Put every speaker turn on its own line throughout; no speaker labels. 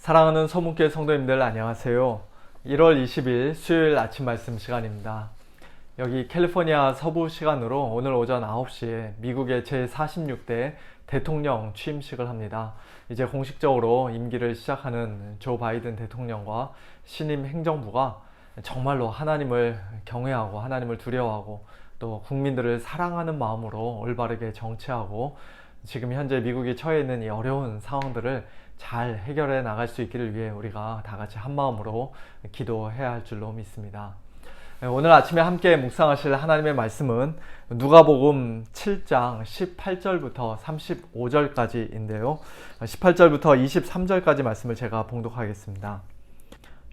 사랑하는 소문교회 성도님들 안녕하세요. 1월 20일 수요일 아침 말씀 시간입니다. 여기 캘리포니아 서부 시간으로 오늘 오전 9시에 미국의 제46대 대통령 취임식을 합니다. 이제 공식적으로 임기를 시작하는 조 바이든 대통령과 신임 행정부가 정말로 하나님을 경외하고 하나님을 두려워하고 또 국민들을 사랑하는 마음으로 올바르게 정치하고 지금 현재 미국이 처해 있는 이 어려운 상황들을 잘 해결해 나갈 수 있기를 위해 우리가 다 같이 한 마음으로 기도해야 할 줄로 믿습니다. 오늘 아침에 함께 묵상하실 하나님의 말씀은 누가복음 7장 18절부터 35절까지인데요. 18절부터 23절까지 말씀을 제가 봉독하겠습니다.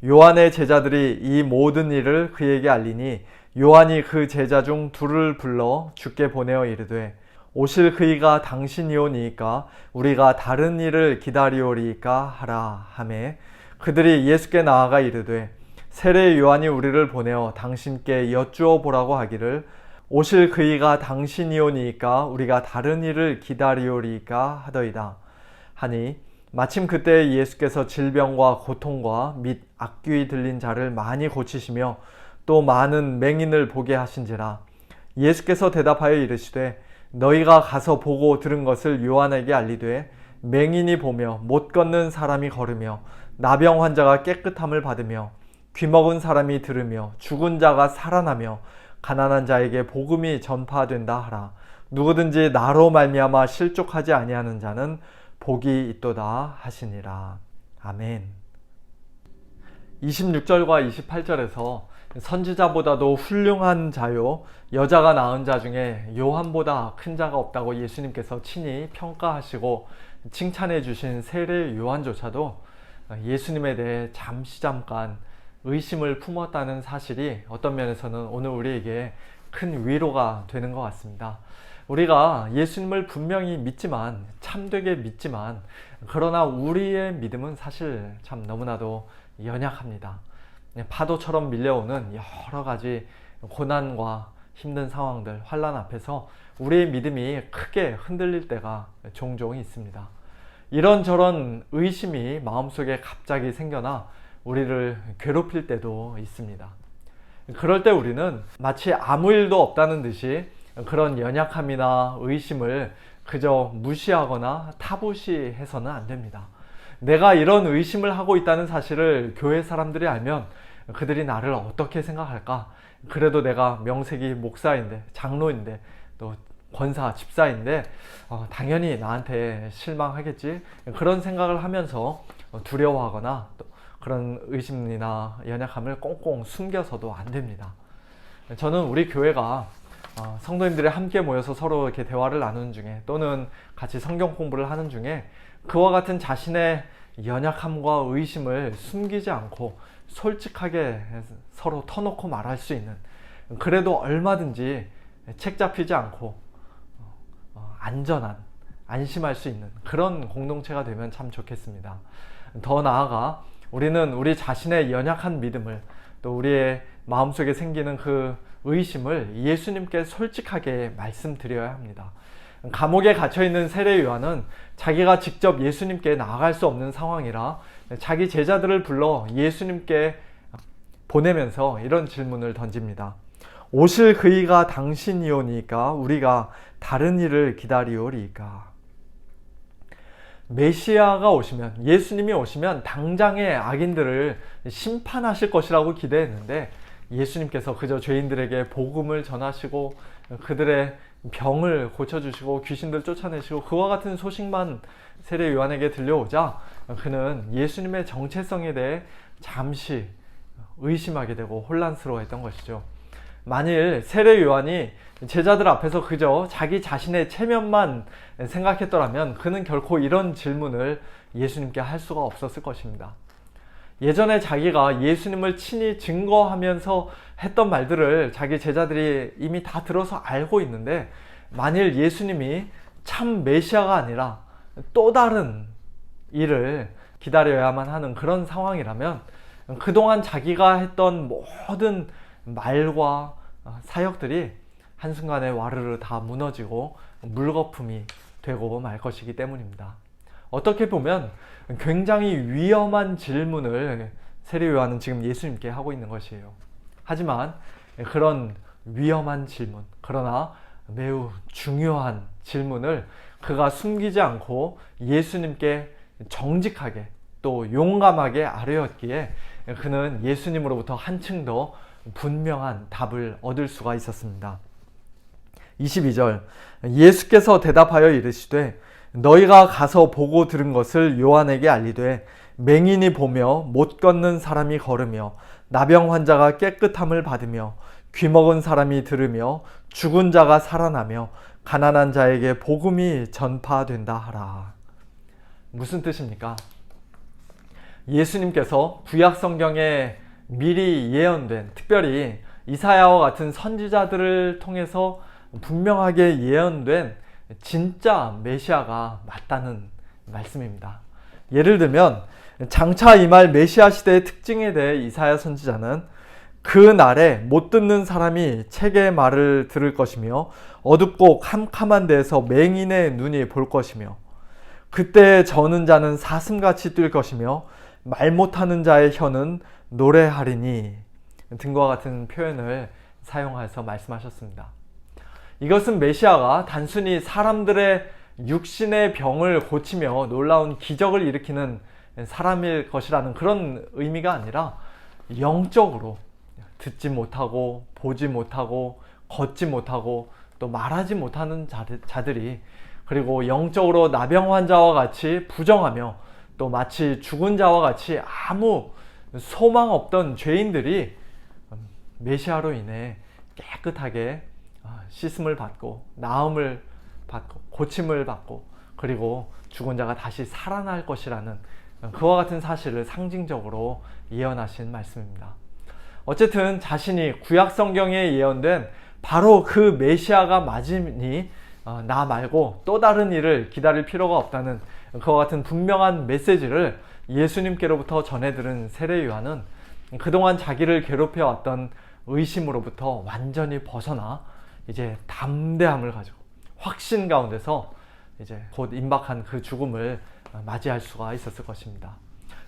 요한의 제자들이 이 모든 일을 그에게 알리니 요한이 그 제자 중 둘을 불러 주께 보내어 이르되 오실 그이가 당신이오니이까 우리가 다른 일을 기다리오리이까 하라 하매 그들이 예수께 나아가 이르되 세례 요한이 우리를 보내어 당신께 여쭈어 보라고 하기를 오실 그이가 당신이오니이까 우리가 다른 일을 기다리오리이까 하더이다 하니 마침 그때 예수께서 질병과 고통과 및 악귀 들린 자를 많이 고치시며 또 많은 맹인을 보게 하신지라. 예수께서 대답하여 이르시되 너희가 가서 보고 들은 것을 요한에게 알리되 맹인이 보며 못 걷는 사람이 걸으며 나병 환자가 깨끗함을 받으며 귀먹은 사람이 들으며 죽은 자가 살아나며 가난한 자에게 복음이 전파된다 하라. 누구든지 나로 말미암아 실족하지 아니하는 자는 복이 있도다 하시니라. 아멘. 26절과 28절에서 선지자보다도 훌륭한 자요 여자가 낳은 자 중에 요한보다 큰 자가 없다고 예수님께서 친히 평가하시고 칭찬해 주신 세례 요한조차도 예수님에 대해 잠깐 의심을 품었다는 사실이 어떤 면에서는 오늘 우리에게 큰 위로가 되는 것 같습니다. 우리가 예수님을 분명히 믿지만 참되게 믿지만 그러나 우리의 믿음은 사실 참 너무나도 연약합니다. 파도처럼 밀려오는 여러 가지 고난과 힘든 상황들, 환난 앞에서 우리의 믿음이 크게 흔들릴 때가 종종 있습니다. 이런저런 의심이 마음속에 갑자기 생겨나 우리를 괴롭힐 때도 있습니다. 그럴 때 우리는 마치 아무 일도 없다는 듯이 그런 연약함이나 의심을 그저 무시하거나 타부시해서는 안 됩니다. 내가 이런 의심을 하고 있다는 사실을 교회 사람들이 알면 그들이 나를 어떻게 생각할까? 그래도 내가 명색이 목사인데, 장로인데, 또 권사, 집사인데 당연히 나한테 실망하겠지? 그런 생각을 하면서 두려워하거나 또 그런 의심이나 연약함을 꽁꽁 숨겨서도 안 됩니다. 저는 우리 교회가 성도님들이 함께 모여서 서로 이렇게 대화를 나누는 중에 또는 같이 성경 공부를 하는 중에 그와 같은 자신의 연약함과 의심을 숨기지 않고 솔직하게 서로 터놓고 말할 수 있는, 그래도 얼마든지 책 잡히지 않고 안전한, 안심할 수 있는 그런 공동체가 되면 참 좋겠습니다. 더 나아가 우리는 우리 자신의 연약한 믿음을 또 우리의 마음속에 생기는 그 의심을 예수님께 솔직하게 말씀드려야 합니다. 감옥에 갇혀있는 세례 요한은 자기가 직접 예수님께 나아갈 수 없는 상황이라 자기 제자들을 불러 예수님께 보내면서 이런 질문을 던집니다. 오실 그이가 당신이오니까 우리가 다른 일을 기다리오리까. 메시아가 오시면, 예수님이 오시면 당장의 악인들을 심판하실 것이라고 기대했는데 예수님께서 그저 죄인들에게 복음을 전하시고 그들의 병을 고쳐주시고 귀신들 쫓아내시고 그와 같은 소식만 세례 요한에게 들려오자 그는 예수님의 정체성에 대해 잠시 의심하게 되고 혼란스러워했던 것이죠. 만일 세례 요한이 제자들 앞에서 그저 자기 자신의 체면만 생각했더라면 그는 결코 이런 질문을 예수님께 할 수가 없었을 것입니다. 예전에 자기가 예수님을 친히 증거하면서 했던 말들을 자기 제자들이 이미 다 들어서 알고 있는데 만일 예수님이 참 메시아가 아니라 또 다른 일을 기다려야만 하는 그런 상황이라면 그동안 자기가 했던 모든 말과 사역들이 한순간에 와르르 다 무너지고 물거품이 되고 말 것이기 때문입니다. 어떻게 보면 굉장히 위험한 질문을 세례 요한은 지금 예수님께 하고 있는 것이에요. 하지만 그런 위험한 질문, 그러나 매우 중요한 질문을 그가 숨기지 않고 예수님께 정직하게 또 용감하게 아뢰었기에 그는 예수님으로부터 한층 더 분명한 답을 얻을 수가 있었습니다. 22절, 예수께서 대답하여 이르시되 너희가 가서 보고 들은 것을 요한에게 알리되 맹인이 보며 못 걷는 사람이 걸으며 나병 환자가 깨끗함을 받으며 귀먹은 사람이 들으며 죽은 자가 살아나며 가난한 자에게 복음이 전파된다 하라. 무슨 뜻입니까? 예수님께서 구약 성경에 미리 예언된, 특별히 이사야와 같은 선지자들을 통해서 분명하게 예언된 진짜 메시아가 맞다는 말씀입니다. 예를 들면 장차 임할 메시아 시대의 특징에 대해 이사야 선지자는 그 날에 못 듣는 사람이 책의 말을 들을 것이며 어둡고 캄캄한 데에서 맹인의 눈이 볼 것이며 그때 저는 자는 사슴같이 뛸 것이며 말 못하는 자의 혀는 노래하리니 등과 같은 표현을 사용해서 말씀하셨습니다. 이것은 메시아가 단순히 사람들의 육신의 병을 고치며 놀라운 기적을 일으키는 사람일 것이라는 그런 의미가 아니라 영적으로 듣지 못하고 보지 못하고 걷지 못하고 또 말하지 못하는 자들이, 그리고 영적으로 나병 환자와 같이 부정하며 또 마치 죽은 자와 같이 아무 소망 없던 죄인들이 메시아로 인해 깨끗하게 씻음을 받고 나음을 받고 고침을 받고 그리고 죽은 자가 다시 살아날 것이라는 그와 같은 사실을 상징적으로 예언하신 말씀입니다. 어쨌든 자신이 구약 성경에 예언된 바로 그 메시아가 맞으니 나 말고 또 다른 일을 기다릴 필요가 없다는 그와 같은 분명한 메시지를 예수님께로부터 전해들은 세례 요한은 그동안 자기를 괴롭혀왔던 의심으로부터 완전히 벗어나 이제 담대함을 가지고 확신 가운데서 이제 곧 임박한 그 죽음을 맞이할 수가 있었을 것입니다.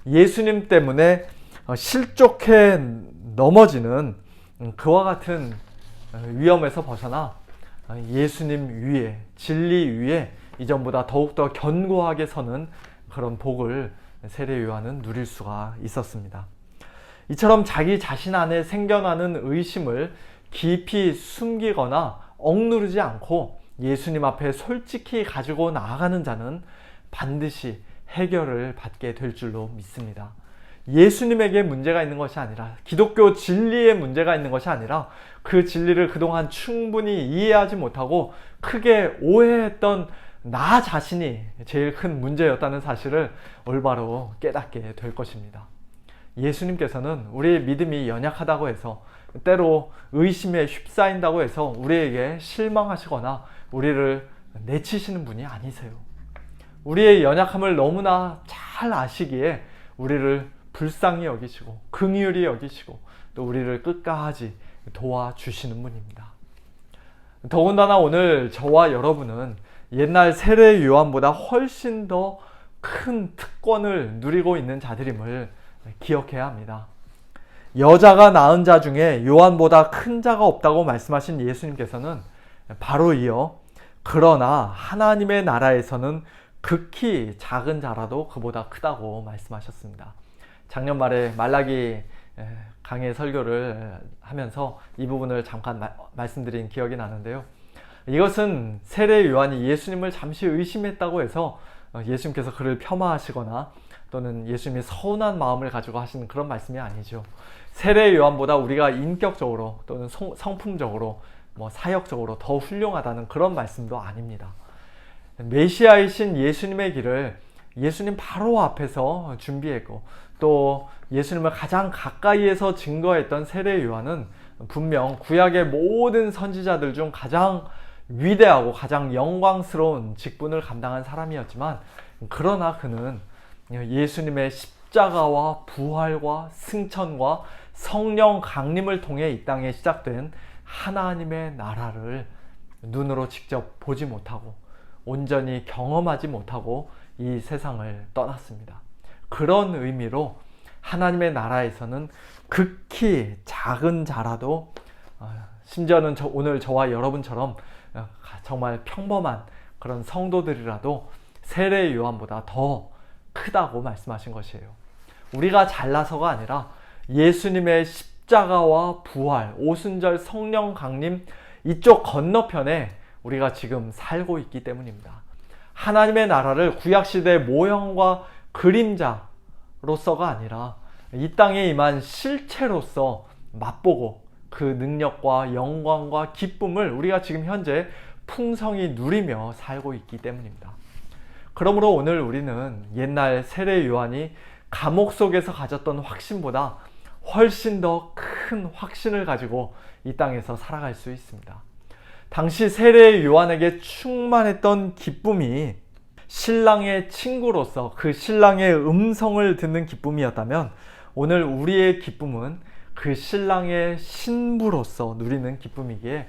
예수님 때문에 실족해 넘어지는 그와 같은 위험에서 벗어나 예수님 위에, 진리 위에 이전보다 더욱더 견고하게 서는 그런 복을 세례 요한은 누릴 수가 있었습니다. 이처럼 자기 자신 안에 생겨나는 의심을 깊이 숨기거나 억누르지 않고 예수님 앞에 솔직히 가지고 나아가는 자는 반드시 해결을 받게 될 줄로 믿습니다. 예수님에게 문제가 있는 것이 아니라, 기독교 진리에 문제가 있는 것이 아니라 그 진리를 그동안 충분히 이해하지 못하고 크게 오해했던 나 자신이 제일 큰 문제였다는 사실을 올바로 깨닫게 될 것입니다. 예수님께서는 우리의 믿음이 연약하다고 해서, 때로 의심에 휩싸인다고 해서 우리에게 실망하시거나 우리를 내치시는 분이 아니세요. 우리의 연약함을 너무나 잘 아시기에 우리를 불쌍히 여기시고 긍휼히 여기시고 또 우리를 끝까지 도와주시는 분입니다. 더군다나 오늘 저와 여러분은 옛날 세례 요한보다 훨씬 더 큰 특권을 누리고 있는 자들임을 기억해야 합니다. 여자가 낳은 자 중에 요한보다 큰 자가 없다고 말씀하신 예수님께서는 바로 이어 그러나 하나님의 나라에서는 극히 작은 자라도 그보다 크다고 말씀하셨습니다. 작년 말에 말라기 강의 설교를 하면서 이 부분을 잠깐 말씀드린 기억이 나는데요. 이것은 세례 요한이 예수님을 잠시 의심했다고 해서 예수님께서 그를 폄하하시거나 또는 예수님이 서운한 마음을 가지고 하시는 그런 말씀이 아니죠. 세례 요한보다 우리가 인격적으로 또는 성품적으로 사역적으로 더 훌륭하다는 그런 말씀도 아닙니다. 메시아이신 예수님의 길을 예수님 바로 앞에서 준비했고 또 예수님을 가장 가까이에서 증거했던 세례 요한은 분명 구약의 모든 선지자들 중 가장 위대하고 가장 영광스러운 직분을 감당한 사람이었지만, 그러나 그는 예수님의 십자가와 부활과 승천과 성령 강림을 통해 이 땅에 시작된 하나님의 나라를 눈으로 직접 보지 못하고 온전히 경험하지 못하고 이 세상을 떠났습니다. 그런 의미로 하나님의 나라에서는 극히 작은 자라도 심지어는 오늘 저와 여러분처럼 정말 평범한 그런 성도들이라도 세례 요한보다 더 크다고 말씀하신 것이에요. 우리가 잘나서가 아니라 예수님의 십자가와 부활, 오순절 성령 강림 이쪽 건너편에 우리가 지금 살고 있기 때문입니다. 하나님의 나라를 구약시대의 모형과 그림자로서가 아니라 이 땅에 임한 실체로서 맛보고 그 능력과 영광과 기쁨을 우리가 지금 현재 풍성히 누리며 살고 있기 때문입니다. 그러므로 오늘 우리는 옛날 세례 요한이 감옥 속에서 가졌던 확신보다 훨씬 더 큰 확신을 가지고 이 땅에서 살아갈 수 있습니다. 당시 세례 요한에게 충만했던 기쁨이 신랑의 친구로서 그 신랑의 음성을 듣는 기쁨이었다면 오늘 우리의 기쁨은 그 신랑의 신부로서 누리는 기쁨이기에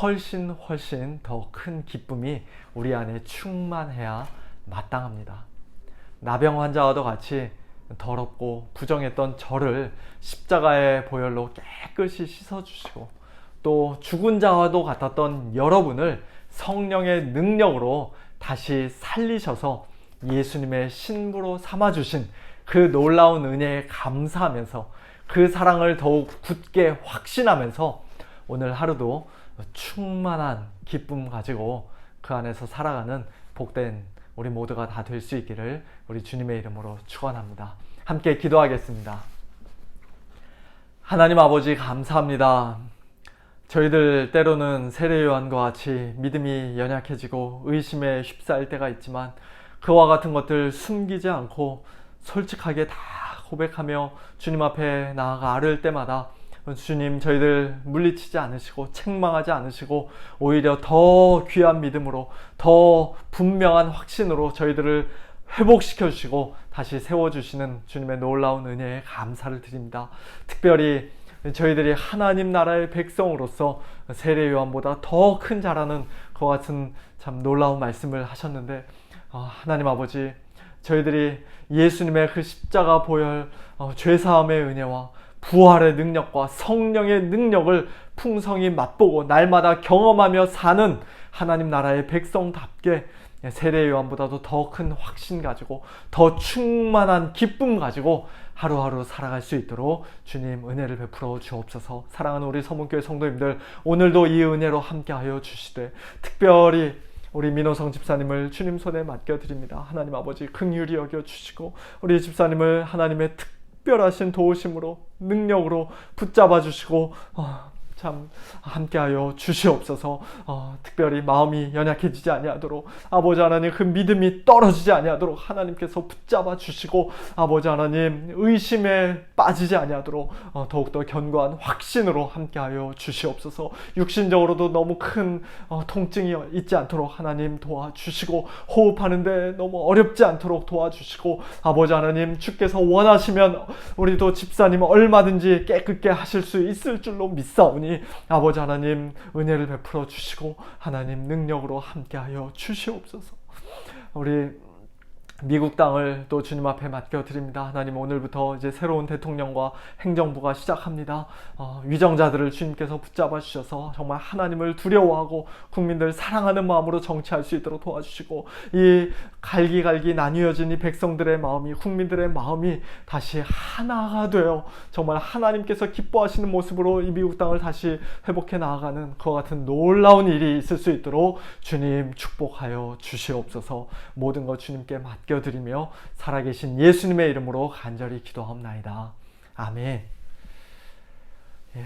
훨씬 더 큰 기쁨이 우리 안에 충만해야 마땅합니다. 나병 환자와도 같이 더럽고 부정했던 저를 십자가의 보혈로 깨끗이 씻어주시고 또 죽은 자와도 같았던 여러분을 성령의 능력으로 다시 살리셔서 예수님의 신부로 삼아주신 그 놀라운 은혜에 감사하면서 그 사랑을 더욱 굳게 확신하면서 오늘 하루도 충만한 기쁨 가지고 그 안에서 살아가는 복된 우리 모두가 다 될 수 있기를 우리 주님의 이름으로 축원합니다. 함께 기도하겠습니다. 하나님 아버지 감사합니다. 저희들 때로는 세례 요한과 같이 믿음이 연약해지고 의심에 휩싸일 때가 있지만 그와 같은 것들 숨기지 않고 솔직하게 다 고백하며 주님 앞에 나아가 아뢰을 때마다 주님 저희들 물리치지 않으시고 책망하지 않으시고 오히려 더 귀한 믿음으로 더 분명한 확신으로 저희들을 회복시켜 주시고 다시 세워주시는 주님의 놀라운 은혜에 감사를 드립니다. 특별히 저희들이 하나님 나라의 백성으로서 세례 요한보다 더 큰 자라는 그와 같은 참 놀라운 말씀을 하셨는데 하나님 아버지 저희들이 예수님의 그 십자가 보혈 죄사함의 은혜와 부활의 능력과 성령의 능력을 풍성히 맛보고 날마다 경험하며 사는 하나님 나라의 백성답게 세례 요한보다도 더 큰 확신 가지고 더 충만한 기쁨 가지고 하루하루 살아갈 수 있도록 주님 은혜를 베풀어 주옵소서. 사랑하는 우리 서문교회 성도님들 오늘도 이 은혜로 함께하여 주시되 특별히 우리 민호성 집사님을 주님 손에 맡겨드립니다. 하나님 아버지 긍휼히 여겨 주시고 우리 집사님을 하나님의 특별하신 도우심으로 능력으로 붙잡아 주시고 참 함께하여 주시옵소서. 특별히 마음이 연약해지지 아니하도록 아버지 하나님 그 믿음이 떨어지지 아니하도록 하나님께서 붙잡아 주시고 아버지 하나님 의심에 빠지지 아니하도록 더욱더 견고한 확신으로 함께하여 주시옵소서. 육신적으로도 너무 큰 통증이 있지 않도록 하나님 도와주시고 호흡하는데 너무 어렵지 않도록 도와주시고 아버지 하나님 주께서 원하시면 우리도 집사님 얼마든지 깨끗게 하실 수 있을 줄로 믿사오니 아버지 하나님 은혜를 베풀어 주시고 하나님 능력으로 함께하여 주시옵소서. 우리 미국 땅을 또 주님 앞에 맡겨드립니다. 하나님 오늘부터 이제 새로운 대통령과 행정부가 시작합니다. 위정자들을 주님께서 붙잡아 주셔서 정말 하나님을 두려워하고 국민들 사랑하는 마음으로 정치할 수 있도록 도와주시고 이 갈기갈기 나뉘어진 이 백성들의 마음이 국민들의 마음이 다시 하나가 되어 정말 하나님께서 기뻐하시는 모습으로 이 미국 땅을 다시 회복해 나아가는 그와 같은 놀라운 일이 있을 수 있도록 주님 축복하여 주시옵소서. 모든 것 주님께 맡겨드리며 살아계신 예수님의 이름으로 간절히 기도하옵나이다. 아멘.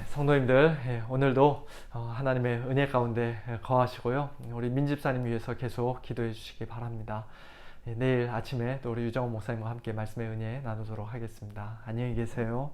성도님들 오늘도 하나님의 은혜 가운데 거하시고요. 우리 민집사님 위해서 계속 기도해 주시기 바랍니다. 내일 아침에 또 우리 유정원 목사님과 함께 말씀의 은혜 나누도록 하겠습니다. 안녕히 계세요.